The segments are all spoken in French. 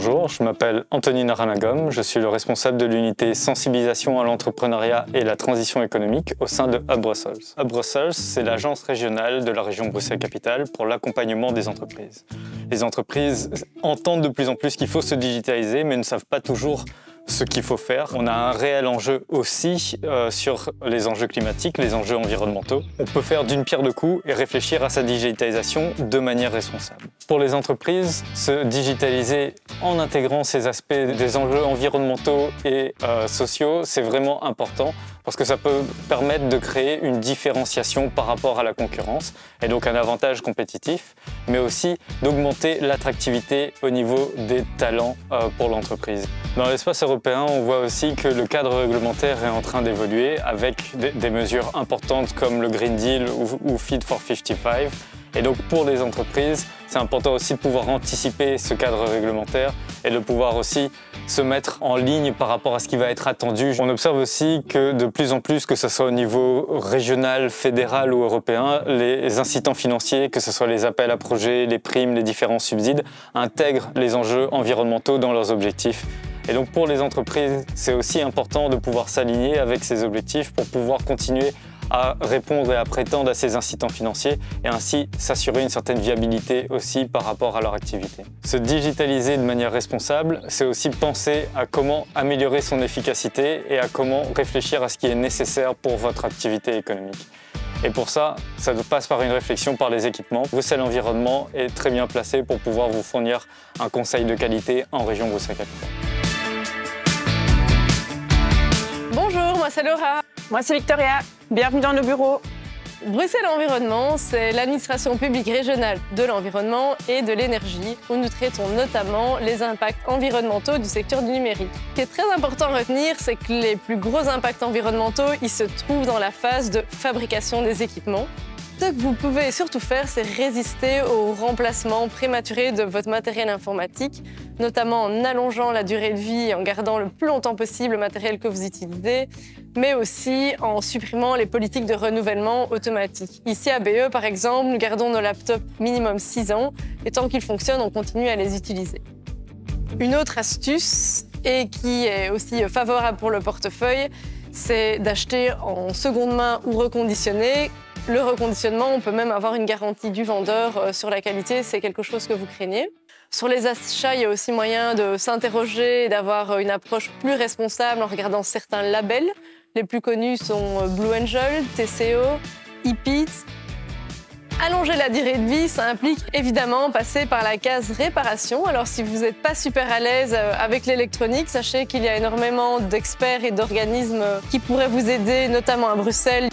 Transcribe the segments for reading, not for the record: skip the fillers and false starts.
Bonjour, je m'appelle Anthony Naranagom, je suis le responsable de l'unité sensibilisation à l'entrepreneuriat et la transition économique au sein de Hub Brussels. Hub Brussels, c'est l'agence régionale de la région Bruxelles-Capitale pour l'accompagnement des entreprises. Les entreprises entendent de plus en plus qu'il faut se digitaliser, mais ne savent pas toujours ce qu'il faut faire. On a un réel enjeu aussi sur les enjeux climatiques, les enjeux environnementaux. On peut faire d'une pierre deux coups et réfléchir à sa digitalisation de manière responsable. Pour les entreprises, se digitaliser en intégrant ces aspects des enjeux environnementaux et sociaux, c'est vraiment important parce que ça peut permettre de créer une différenciation par rapport à la concurrence et donc un avantage compétitif, mais aussi d'augmenter l'attractivité au niveau des talents pour l'entreprise. Dans l'espace européen, on voit aussi que le cadre réglementaire est en train d'évoluer avec des mesures importantes comme le Green Deal ou Fit for 55. Et donc pour les entreprises, c'est important aussi de pouvoir anticiper ce cadre réglementaire et de pouvoir aussi se mettre en ligne par rapport à ce qui va être attendu. On observe aussi que de plus en plus, que ce soit au niveau régional, fédéral ou européen, les incitants financiers, que ce soit les appels à projets, les primes, les différents subsides, intègrent les enjeux environnementaux dans leurs objectifs. Et donc pour les entreprises, c'est aussi important de pouvoir s'aligner avec ces objectifs pour pouvoir continuer à répondre et à prétendre à ces incitants financiers et ainsi s'assurer une certaine viabilité aussi par rapport à leur activité. Se digitaliser de manière responsable, c'est aussi penser à comment améliorer son efficacité et à comment réfléchir à ce qui est nécessaire pour votre activité économique. Et pour ça passe par une réflexion par les équipements. Bruxelles Environnement est très bien placé pour pouvoir vous fournir un conseil de qualité en région Bruxelles-Capitale. Bonjour, moi c'est Laura. Moi c'est Victoria. Bienvenue dans nos bureaux. Bruxelles Environnement, c'est l'administration publique régionale de l'environnement et de l'énergie, où nous traitons notamment les impacts environnementaux du secteur du numérique. Ce qui est très important à retenir, c'est que les plus gros impacts environnementaux, ils se trouvent dans la phase de fabrication des équipements. Ce que vous pouvez surtout faire, c'est résister au remplacement prématuré de votre matériel informatique, notamment en allongeant la durée de vie et en gardant le plus longtemps possible le matériel que vous utilisez, mais aussi en supprimant les politiques de renouvellement automatique. Ici à BE, par exemple, nous gardons nos laptops minimum 6 ans et tant qu'ils fonctionnent, on continue à les utiliser. Une autre astuce, et qui est aussi favorable pour le portefeuille, c'est d'acheter en seconde main ou reconditionné. Le reconditionnement, on peut même avoir une garantie du vendeur sur la qualité, c'est quelque chose que vous craignez. Sur les achats, il y a aussi moyen de s'interroger et d'avoir une approche plus responsable en regardant certains labels. Les plus connus sont Blue Angel, TCO, EPEAT. Allonger la durée de vie, ça implique évidemment passer par la case réparation. Alors si vous n'êtes pas super à l'aise avec l'électronique, sachez qu'il y a énormément d'experts et d'organismes qui pourraient vous aider, notamment à Bruxelles.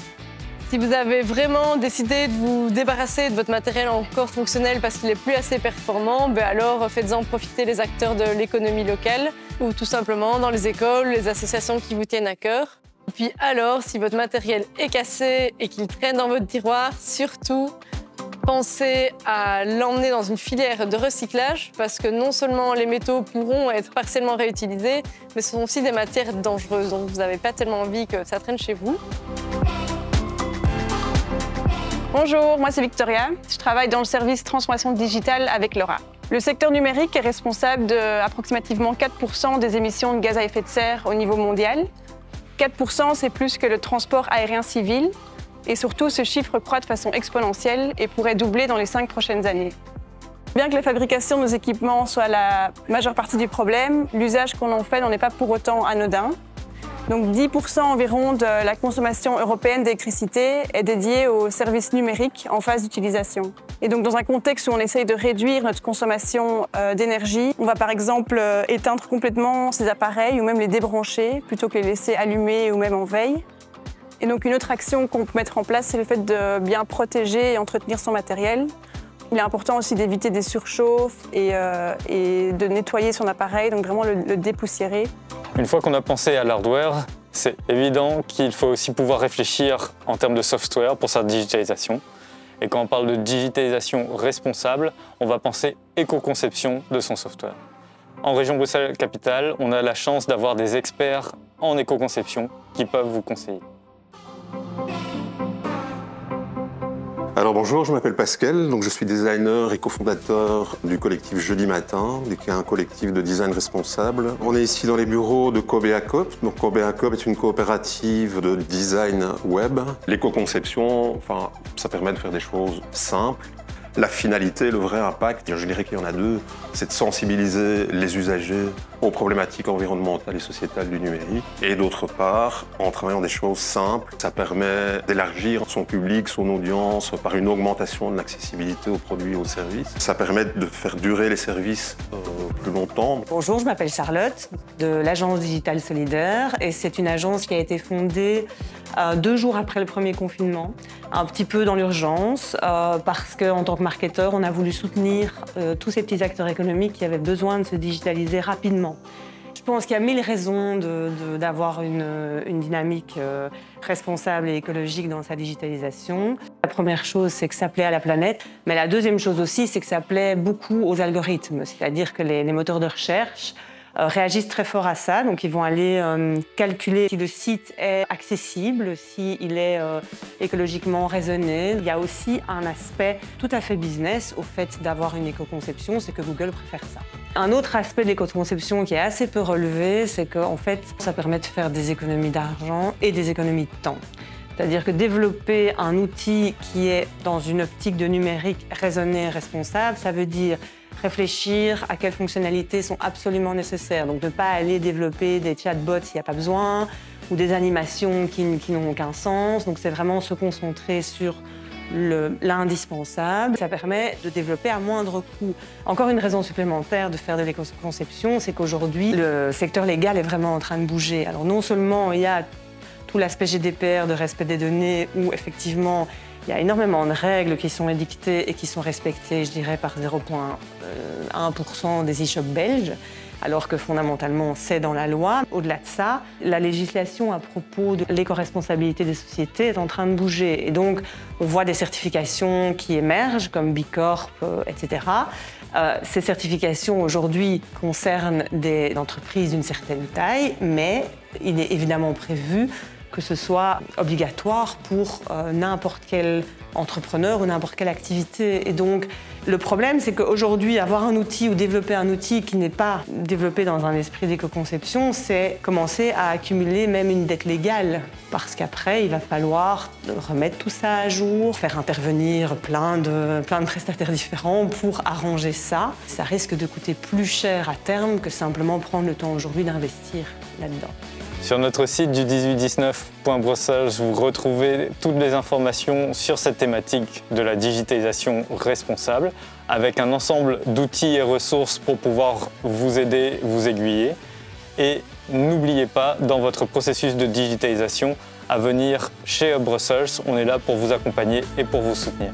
Si vous avez vraiment décidé de vous débarrasser de votre matériel encore fonctionnel parce qu'il n'est plus assez performant, alors faites-en profiter les acteurs de l'économie locale ou tout simplement dans les écoles, les associations qui vous tiennent à cœur. Et puis alors, si votre matériel est cassé et qu'il traîne dans votre tiroir, surtout, pensez à l'emmener dans une filière de recyclage parce que non seulement les métaux pourront être partiellement réutilisés, mais ce sont aussi des matières dangereuses, donc vous n'avez pas tellement envie que ça traîne chez vous. Bonjour, moi c'est Victoria. Je travaille dans le service transformation digitale avec Laura. Le secteur numérique est responsable d'approximativement 4% des émissions de gaz à effet de serre au niveau mondial. 4%, c'est plus que le transport aérien civil. Et surtout, ce chiffre croît de façon exponentielle et pourrait doubler dans les 5 prochaines années. Bien que la fabrication de nos équipements soit la majeure partie du problème, l'usage qu'on en fait n'en est pas pour autant anodin. Donc 10% environ de la consommation européenne d'électricité est dédiée aux services numériques en phase d'utilisation. Et donc dans un contexte où on essaye de réduire notre consommation d'énergie, on va par exemple éteindre complètement ces appareils ou même les débrancher plutôt que les laisser allumés ou même en veille. Et donc une autre action qu'on peut mettre en place, c'est le fait de bien protéger et entretenir son matériel. Il est important aussi d'éviter des surchauffes et de nettoyer son appareil, donc vraiment le dépoussiérer. Une fois qu'on a pensé à l'hardware, c'est évident qu'il faut aussi pouvoir réfléchir en termes de software pour sa digitalisation. Et quand on parle de digitalisation responsable, on va penser éco-conception de son software. En région Bruxelles-Capitale, on a la chance d'avoir des experts en éco-conception qui peuvent vous conseiller. Alors bonjour, je m'appelle Pascal, donc je suis designer et cofondateur du collectif Jeudi Matin, qui est un collectif de design responsable. On est ici dans les bureaux de Cobea Coop. Donc Cobea Coop est une coopérative de design web. L'éco-conception, ça permet de faire des choses simples. La finalité, le vrai impact, je dirais qu'il y en a deux, c'est de sensibiliser les usagers aux problématiques environnementales et sociétales du numérique. Et d'autre part, en travaillant des choses simples, ça permet d'élargir son public, son audience, par une augmentation de l'accessibilité aux produits et aux services. Ça permet de faire durer les services plus longtemps. Bonjour, je m'appelle Charlotte, de l'agence Digital Solidaire. Et c'est une agence qui a été fondée 2 jours après le premier confinement, un petit peu dans l'urgence, parce qu'en tant que marketeur, on a voulu soutenir tous ces petits acteurs économiques qui avaient besoin de se digitaliser rapidement. Je pense qu'il y a 1000 raisons d'avoir une dynamique responsable et écologique dans sa digitalisation. La première chose, c'est que ça plaît à la planète, mais la deuxième chose aussi, c'est que ça plaît beaucoup aux algorithmes, c'est-à-dire que les moteurs de recherche réagissent très fort à ça, donc ils vont aller calculer si le site est accessible, s'il est écologiquement raisonné. Il y a aussi un aspect tout à fait business au fait d'avoir une éco-conception, c'est que Google préfère ça. Un autre aspect de l'éco-conception qui est assez peu relevé, c'est qu'en fait, ça permet de faire des économies d'argent et des économies de temps. C'est-à-dire que développer un outil qui est dans une optique de numérique raisonné et responsable, ça veut dire réfléchir à quelles fonctionnalités sont absolument nécessaires. Donc ne pas aller développer des chatbots s'il n'y a pas besoin, ou des animations qui n'ont aucun sens. Donc c'est vraiment se concentrer sur l'indispensable. Ça permet de développer à moindre coût. Encore une raison supplémentaire de faire de l'éco-conception, c'est qu'aujourd'hui, le secteur légal est vraiment en train de bouger. Alors non seulement il y a tout l'aspect GDPR de respect des données, où effectivement il y a énormément de règles qui sont édictées et qui sont respectées, je dirais, par 0,1% des e-shops belges, alors que fondamentalement c'est dans la loi. Au-delà de ça, la législation à propos de l'éco-responsabilité des sociétés est en train de bouger. Et donc on voit des certifications qui émergent, comme B Corp, etc. Ces certifications aujourd'hui concernent des entreprises d'une certaine taille, mais il est évidemment prévu que ce soit obligatoire pour n'importe quel entrepreneur ou n'importe quelle activité. Et donc, le problème, c'est qu'aujourd'hui, avoir un outil ou développer un outil qui n'est pas développé dans un esprit d'éco-conception, c'est commencer à accumuler même une dette légale. Parce qu'après, il va falloir remettre tout ça à jour, faire intervenir plein de prestataires différents pour arranger ça. Ça risque de coûter plus cher à terme que simplement prendre le temps aujourd'hui d'investir là-dedans. Sur notre site du 1819.brussels, vous retrouvez toutes les informations sur cette thématique de la digitalisation responsable, avec un ensemble d'outils et ressources pour pouvoir vous aider, vous aiguiller. Et n'oubliez pas, dans votre processus de digitalisation, à venir chez Hub Brussels, on est là pour vous accompagner et pour vous soutenir.